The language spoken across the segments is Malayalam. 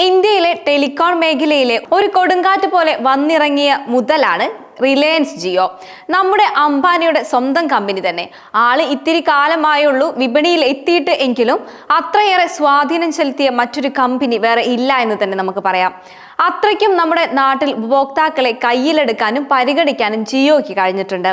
ഇന്ത്യയിലെ ടെലികോം മേഖലയിലെ ഒരു കൊടുങ്കാറ്റ് പോലെ വന്നിറങ്ങിയ മുതലാണ് റിലയൻസ് ജിയോ. നമ്മുടെ അംബാനിയുടെ സ്വന്തം കമ്പനി തന്നെ. ആള് ഇത്തിരി കാലമായുള്ളൂ വിപണിയിൽ എത്തിയിട്ട് എങ്കിലും അത്രയേറെ സ്വാധീനം ചെലുത്തിയ മറ്റൊരു കമ്പനി വേറെ ഇല്ല എന്ന് തന്നെ നമുക്ക് പറയാം. അത്രയ്ക്കും നമ്മുടെ നാട്ടിൽ ഉപഭോക്താക്കളെ കയ്യിലെടുക്കാനും പരിഗണിക്കാനും ജിയോയ്ക്ക് കഴിഞ്ഞിട്ടുണ്ട്.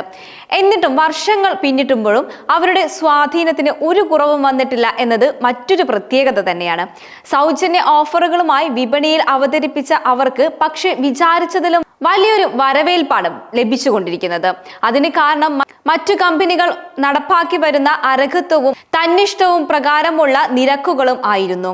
എന്നിട്ടും വർഷങ്ങൾ പിന്നിട്ടുമ്പോഴും അവരുടെ സ്വാധീനത്തിന് ഒരു കുറവും വന്നിട്ടില്ല എന്നത് മറ്റൊരു പ്രത്യേകത തന്നെയാണ്. സൗജന്യ ഓഫറുകളുമായി വിപണിയിൽ അവതരിപ്പിച്ച അവർക്ക് പക്ഷെ വിചാരിച്ചതിലും വലിയൊരു വരവേൽപ്പാണ് ലഭിച്ചുകൊണ്ടിരിക്കുന്നത്. അതിന് കാരണം മറ്റു കമ്പനികൾ നടപ്പാക്കി വരുന്ന അരഖത്വവും തന്നിഷ്ടവും പ്രകാരമുള്ള നിരക്കുകളും ആയിരുന്നു.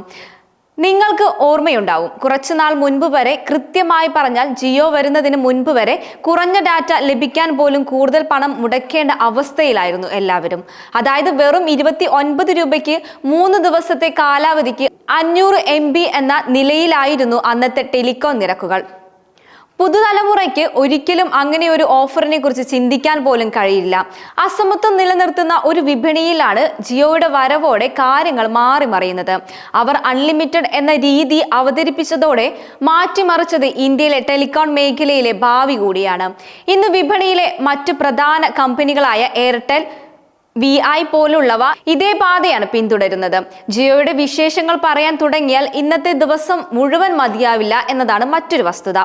നിങ്ങൾക്ക് ഓർമ്മയുണ്ടാവും, കുറച്ചുനാൾ മുൻപ് വരെ, കൃത്യമായി പറഞ്ഞാൽ ജിയോ വരുന്നതിന് മുൻപ് വരെ കുറഞ്ഞ ഡാറ്റ ലഭിക്കാൻ പോലും കൂടുതൽ പണം മുടക്കേണ്ട അവസ്ഥയിലായിരുന്നു എല്ലാവരും. അതായത് വെറും 29 രൂപയ്ക്ക് 3 ദിവസത്തെ കാലാവധിക്ക് 500 MB എന്ന നിലയിലായിരുന്നു അന്നത്തെ ടെലികോം നിരക്കുകൾ. പുതുതലമുറയ്ക്ക് ഒരിക്കലും അങ്ങനെ ഒരു ഓഫറിനെ കുറിച്ച് ചിന്തിക്കാൻ പോലും കഴിയില്ല. അസമത്വം നിലനിർത്തുന്ന ഒരു വിപണിയിലാണ് ജിയോയുടെ വരവോടെ കാര്യങ്ങൾ മാറിമറിയുന്നത്. അവർ അൺലിമിറ്റഡ് എന്ന രീതി അവതരിപ്പിച്ചതോടെ മാറ്റിമറിച്ചത് ഇന്ത്യയിലെ ടെലികോം മേഖലയിലെ ഭാവി കൂടിയാണ്. ഇന്ന് വിപണിയിലെ മറ്റ് പ്രധാന കമ്പനികളായ എയർടെൽ, VI പോലുള്ളവ ഇതേ പാതയാണ് പിന്തുടരുന്നത്. ജിയോയുടെ വിശേഷങ്ങൾ പറയാൻ തുടങ്ങിയാൽ ഇന്നത്തെ ദിവസം മുഴുവൻ മതിയാവില്ല എന്നതാണ് മറ്റൊരു വസ്തുത.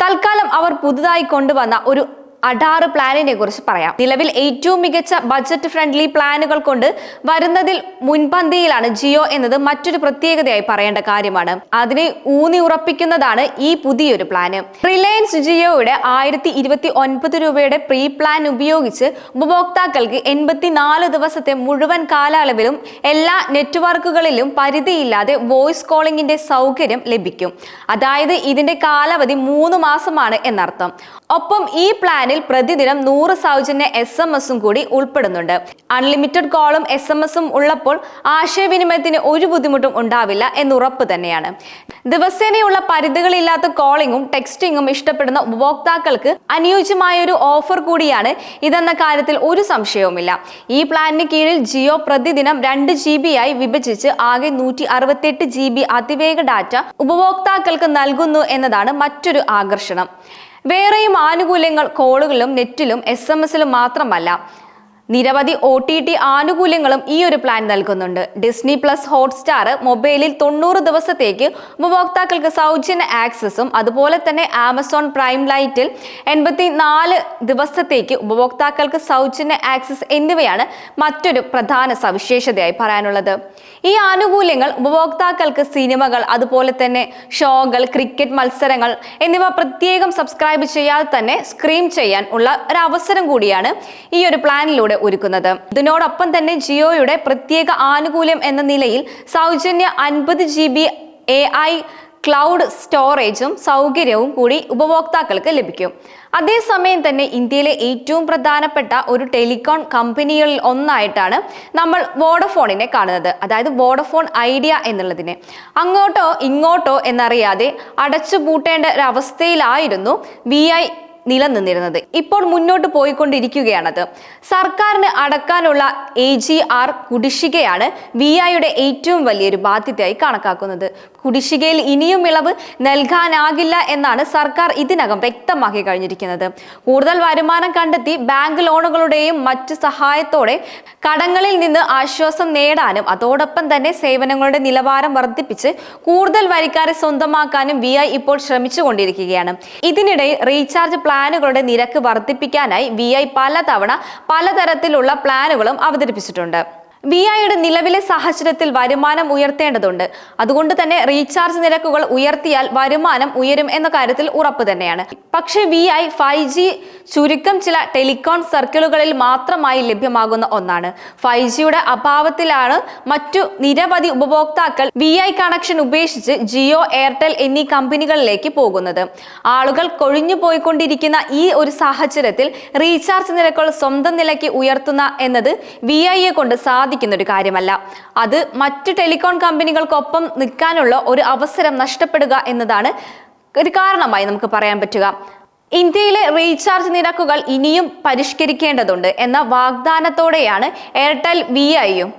തൽക്കാലം അവർ പുതുതായി കൊണ്ടുവന്ന ഒരു അഡാറ് പ്ലാനിനെ കുറിച്ച് പറയാം. നിലവിൽ ഏറ്റവും മികച്ച ബജറ്റ് ഫ്രണ്ട്ലി പ്ലാനുകൾ കൊണ്ട് വരുന്നതിൽ മുൻപന്തിയിലാണ് ജിയോ എന്നത് മറ്റൊരു പ്രത്യേകതയായി പറയേണ്ട കാര്യമാണ്. അതിനെ ഊന്നി ഉറപ്പിക്കുന്നതാണ് ഈ പുതിയൊരു പ്ലാന്. റിലയൻസ് ജിയോയുടെ 1029 രൂപയുടെ പ്രീ പ്ലാൻ ഉപയോഗിച്ച് ഉപഭോക്താക്കൾക്ക് 84 ദിവസത്തെ മുഴുവൻ കാലയളവിലും എല്ലാ നെറ്റ്വർക്കുകളിലും പരിധിയില്ലാതെ വോയിസ് കോളിംഗിന്റെ സൗകര്യം ലഭിക്കും. അതായത് ഇതിന്റെ കാലാവധി 3 മാസമാണ് എന്നർത്ഥം. ഒപ്പം ഈ പ്ലാനിൽ പ്രതിദിനം 100 സൗജന്യ SMS കൂടി ഉൾപ്പെടുന്നുണ്ട്. അൺലിമിറ്റഡ് കോളും SMS ഉള്ളപ്പോൾ ആശയവിനിമയത്തിന് ഒരു ബുദ്ധിമുട്ടും ഉണ്ടാവില്ല എന്നുറപ്പ് തന്നെയാണ്. ദിവസേനയുള്ള പരിധികളില്ലാത്ത കോളിംഗും ടെക്സ്റ്റിംഗും ഇഷ്ടപ്പെടുന്ന ഉപഭോക്താക്കൾക്ക് അനുയോജ്യമായ ഒരു ഓഫർ കൂടിയാണ് ഇതെന്ന കാര്യത്തിൽ ഒരു സംശയവുമില്ല. ഈ പ്ലാനിന് കീഴിൽ ജിയോ പ്രതിദിനം 2 GB ആയി വിഭജിച്ച് ആകെ 168 GB അതിവേഗ ഡാറ്റ ഉപഭോക്താക്കൾക്ക് നൽകുന്നു എന്നതാണ് മറ്റൊരു ആകർഷണം. വേറെയും ആനുകൂല്യങ്ങൾ കോളുകളിലും നെറ്റിലും SMS-ലും മാത്രമല്ല, നിരവധി OTT ആനുകൂല്യങ്ങളും ഈ ഒരു പ്ലാൻ നൽകുന്നുണ്ട്. ഡിസ്നി പ്ലസ് ഹോട്ട്സ്റ്റാർ മൊബൈലിൽ 90 ദിവസത്തേക്ക് ഉപഭോക്താക്കൾക്ക് സൗജന്യ ആക്സസും അതുപോലെ തന്നെ ആമസോൺ പ്രൈം ലൈറ്റിൽ 84 ദിവസത്തേക്ക് ഉപഭോക്താക്കൾക്ക് സൗജന്യ ആക്സസ് എന്നിവയാണ് മറ്റൊരു പ്രധാന സവിശേഷതയായി പറയാനുള്ളത്. ഈ ആനുകൂല്യങ്ങൾ ഉപഭോക്താക്കൾക്ക് സിനിമകൾ, അതുപോലെ തന്നെ ഷോകൾ, ക്രിക്കറ്റ് മത്സരങ്ങൾ എന്നിവ പ്രത്യേകം സബ്സ്ക്രൈബ് ചെയ്യാതെ തന്നെ സ്ട്രീം ചെയ്യാൻ ഉള്ള ഒരു അവസരം കൂടിയാണ് ഈ ഒരു പ്ലാനിലൂടെ ഒരുക്കുന്നത്. ഇതിനോടൊപ്പം തന്നെ ജിയോയുടെ പ്രത്യേക ആനുകൂല്യം എന്ന നിലയിൽ സൗജന്യ 50 GB AI ക്ലൗഡ് സ്റ്റോറേജും സൗകര്യവും കൂടി ഉപഭോക്താക്കൾക്ക് ലഭിക്കും. അതേസമയം തന്നെ ഇന്ത്യയിലെ ഏറ്റവും പ്രധാനപ്പെട്ട ഒരു ടെലികോം കമ്പനികളിൽ ഒന്നായിട്ടാണ് നമ്മൾ വോഡഫോണിനെ കാണുന്നത്. അതായത് വോഡഫോൺ ഐഡിയ എന്നുള്ളതിനെ അങ്ങോട്ടോ ഇങ്ങോട്ടോ എന്നറിയാതെ അടച്ചുപൂട്ടേണ്ട ഒരവസ്ഥയിലായിരുന്നു VI നിലനിന്നിരുന്നത്. ഇപ്പോൾ മുന്നോട്ട് പോയിക്കൊണ്ടിരിക്കുകയാണത്. സർക്കാരിന് അടക്കാനുള്ള AGR കുടിശ്ശികയാണ് VIയുടെ ഏറ്റവും വലിയൊരു ബാധ്യതയായി കണക്കാക്കുന്നത്. കുടിശ്ശികയിൽ ഇനിയും ഇളവ് നൽകാനാകില്ല എന്നാണ് സർക്കാർ ഇതിനകം വ്യക്തമാക്കി കഴിഞ്ഞിരിക്കുന്നത്. കൂടുതൽ വരുമാനം കണ്ടെത്തി ബാങ്ക് ലോണുകളുടെയും മറ്റ് സഹായത്തോടെ കടങ്ങളിൽ നിന്ന് ആശ്വാസം നേടാനും അതോടൊപ്പം തന്നെ സേവനങ്ങളുടെ നിലവാരം വർദ്ധിപ്പിച്ച് കൂടുതൽ വരിക്കാരെ സ്വന്തമാക്കാനും VI ഇപ്പോൾ ശ്രമിച്ചുകൊണ്ടിരിക്കുകയാണ്. ഇതിനിടയിൽ റീചാർജ് പ്ലാനുകളുടെ നിരക്ക് വർദ്ധിപ്പിക്കാനായി VI പലതവണ പലതരത്തിലുള്ള പ്ലാനുകളും അവതരിപ്പിച്ചിട്ടുണ്ട്. VIയുടെ നിലവിലെ സാഹചര്യത്തിൽ വരുമാനം ഉയർത്തേണ്ടതുണ്ട്. അതുകൊണ്ട് തന്നെ റീചാർജ് നിരക്കുകൾ ഉയർത്തിയാൽ വരുമാനം ഉയരും എന്ന കാര്യത്തിൽ ഉറപ്പ് തന്നെയാണ്. പക്ഷേ VI 5G ചുരുക്കം ചില ടെലികോം സർക്കിളുകളിൽ മാത്രമായി ലഭ്യമാകുന്ന ഒന്നാണ്. 5Gയുടെ അഭാവത്തിലാണ് മറ്റു നിരവധി ഉപഭോക്താക്കൾ VI കണക്ഷൻ ഉപേക്ഷിച്ച് ജിയോ, എയർടെൽ എന്നീ കമ്പനികളിലേക്ക് പോകുന്നത്. ആളുകൾ കൊഴിഞ്ഞു പോയിക്കൊണ്ടിരിക്കുന്ന ഈ ഒരു സാഹചര്യത്തിൽ റീചാർജ് നിരക്കുകൾ സ്വന്തം നിലയ്ക്ക് ഉയർത്തുന്ന എന്നത് VIയെ കൊണ്ട് സാധിക്കുന്ന ഒരു കാര്യമല്ല. അത് മറ്റു ടെലികോം കമ്പനികൾക്കൊപ്പം നിൽക്കാനുള്ള ഒരു അവസരം നഷ്ടപ്പെടുക എന്നതാണ് ഒരു കാരണമായി നമുക്ക് പറയാൻ പറ്റുക. ഇന്ത്യയിലെ റീചാർജ് നിരക്കുകൾ ഇനിയും പരിഷ്കരിക്കേണ്ടതുണ്ട് എന്ന വാഗ്ദാനത്തോടെയാണ് എയർടെൽ VIയും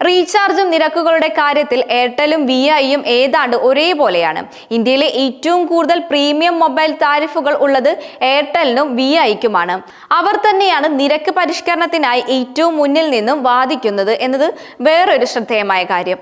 റീചാർജും നിരക്കുകളുടെ കാര്യത്തിൽ എയർടെലും VIയും ഏതാണ്ട് ഒരേപോലെയാണ്. ഇന്ത്യയിലെ ഏറ്റവും കൂടുതൽ പ്രീമിയം മൊബൈൽ താരിഫുകൾ ഉള്ളത് എയർടെലിനും VIക്കുമാണ്. അവർ തന്നെയാണ് നിരക്ക് പരിഷ്കരണത്തിനായി ഏറ്റവും മുന്നിൽ നിന്നും വാദിക്കുന്നത് എന്നത് വേറൊരു ശ്രദ്ധേയമായ കാര്യം.